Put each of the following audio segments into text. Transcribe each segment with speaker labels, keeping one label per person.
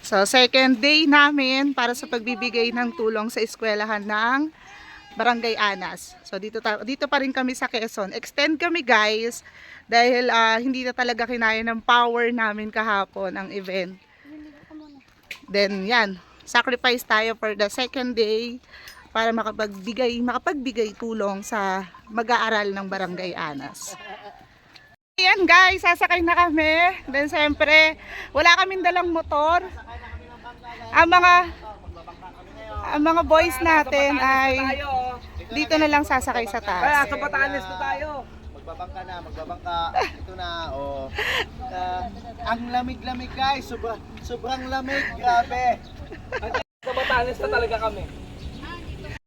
Speaker 1: So, second day namin para sa pagbibigay ng tulong sa eskwelahan ng Barangay Anas. So, dito pa rin kami sa Quezon. Extend kami guys dahil hindi na talaga kinaya ng power namin kahapon ang event. Then, yan. Sacrifice tayo for the second day para makapagbigay tulong sa mag-aaral ng Barangay Anas. Ayan guys, sasakay na kami. Then siyempre, wala kaming dalang motor. Ang mga boys natin ay dito na lang sasakay sa taas.
Speaker 2: Sa Batanes na tayo.
Speaker 3: Magbabangka. Ito na, oh. Ang lamig-lamig guys, sobrang lamig, grabe.
Speaker 2: Sa Batanes na talaga kami.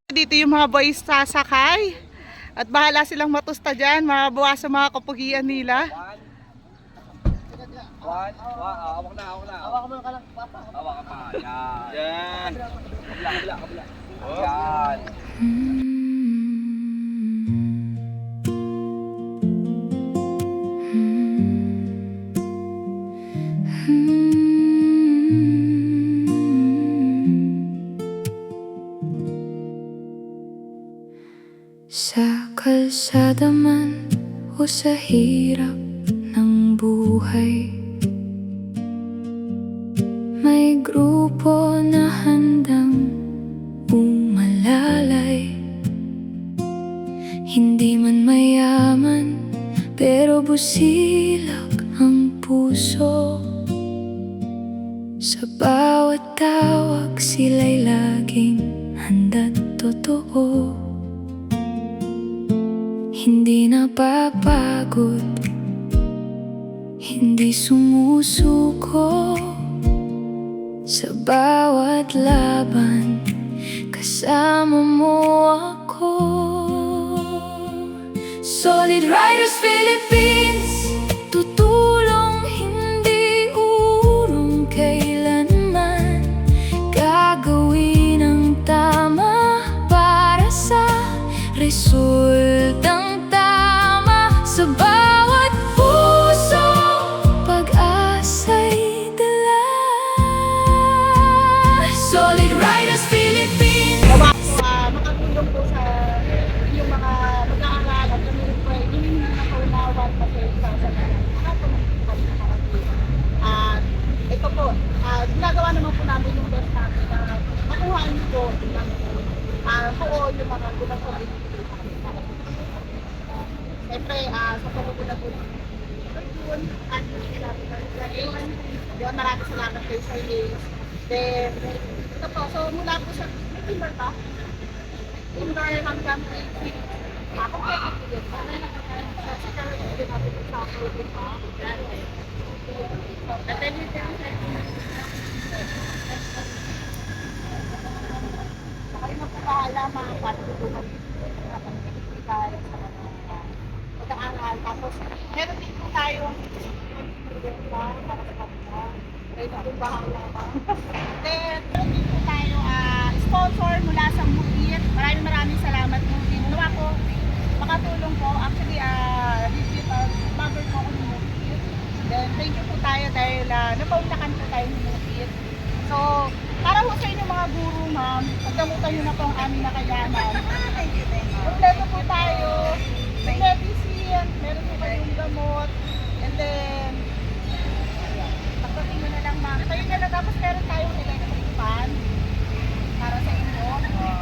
Speaker 1: Dito yung mga boys sasakay. At bahala silang matusta dyan, mabawas sa mga kapugian nila.
Speaker 2: Hawak na.
Speaker 3: Hawak mo ka lang, papa.
Speaker 2: Hawak ka pa. Yan.
Speaker 3: Yan.
Speaker 2: Kabila. Yan.
Speaker 4: Sa kalsada man o sa hirap ng buhay, may grupo na handang umalalay. Hindi man mayaman, pero busilak ang puso. Sa bawat tawag sila'y laging handa't totoo. Hindi napapagod, hindi sumusuko. Sa bawat laban, kasama mo ako. Solid Riders Philippines, tutulong hindi urong kailanman. Gagawin ang tama para sa resultang sa bawat puso, pag-asa'y dala. Solid Riders Philippines.
Speaker 1: Makatulong po sa yung mga mag-aaral at kami rin po ay hindi nakaunawan kasi sa at ito po, ginagawa naman po namin yung best namin na makuha niyo po yung mga ginagawa. Siyempre, sa pagkukulang po yun, maraming salamat kayo sa Ilays. Then, ito po, so mula po sa Timber pa, Timber hanggang Timber, ako po yung yun. Sa security din natin sa Timber pa. And then, kayo na po bahala mga patutunan pag-aaral. Tapos, meron din po tayong para sa kanila. Kayo na po bahala pa. Then, meron din po tayo sponsor mula sa Mukit. Maraming salamat Mukit. Mula po, makatulong po. Actually, member po ako ng Mukit. Then, thank you po tayo dahil napaunlakan po tayo ng Mukit. So, para po sa inyo mga guru, ma'am, pagdamutan nyo na po ang aming nakayanan. Kompleto po tayo. May medicine, meron po kayong gamot, and then, pagdating mo na lang ma'am. Kayo na lang, tapos meron tayong electric fan para sa inyo.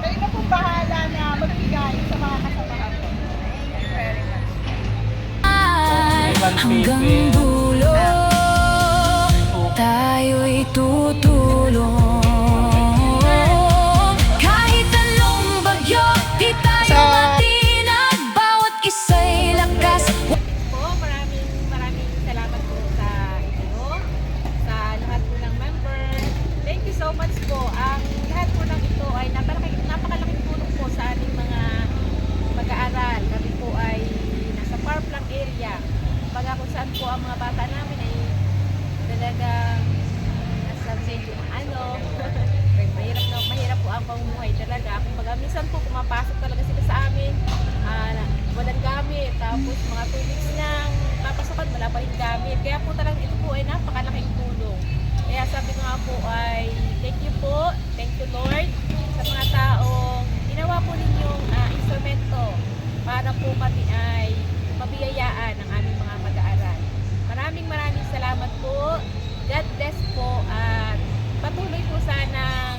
Speaker 1: Kayo na pong bahala na magbigay sa mga kasamahan ko. Thank you very much.
Speaker 4: Hanggang dulo, tayo'y tutulong. Kahit anong bagyo, di tayo matinag. Bawat isa'y lakas.
Speaker 5: Maraming salamat po sa inyo, sa lahat po ng member. Thank you so much po. Ang lahat po ng ito ay napakalaking tulong po sa aming mga mag-aaral. Kami po ay nasa Parkland area. Baga kung saan po ang mga bata namin ay talagang nasa medyo mahirap po ang pamumuhay talaga. Kumbaga minsan po pumapasok talaga sila sa amin, walang gamit, tapos mga 2 weeks nang papasukan, wala pa rin gamit. Kaya po talagang ito po ay napakalaking tulong. Kaya sabi ko nga po ay thank you po, thank you Lord sa mga taong ginawa po ninyong instrumento para po kami ay mabiyayaan ng aming mga mag-aaral. Maraming salamat po. God bless po at patuloy po sanang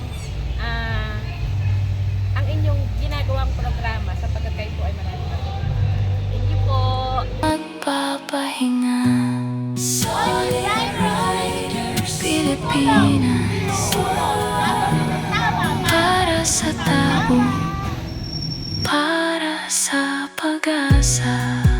Speaker 5: ang inyong ginagawang programa sapagkat kayo po ay maraming. Thank you po.
Speaker 4: Magpapahinga Solid Riders Pilipinas Para sa tao Para sa pag-asa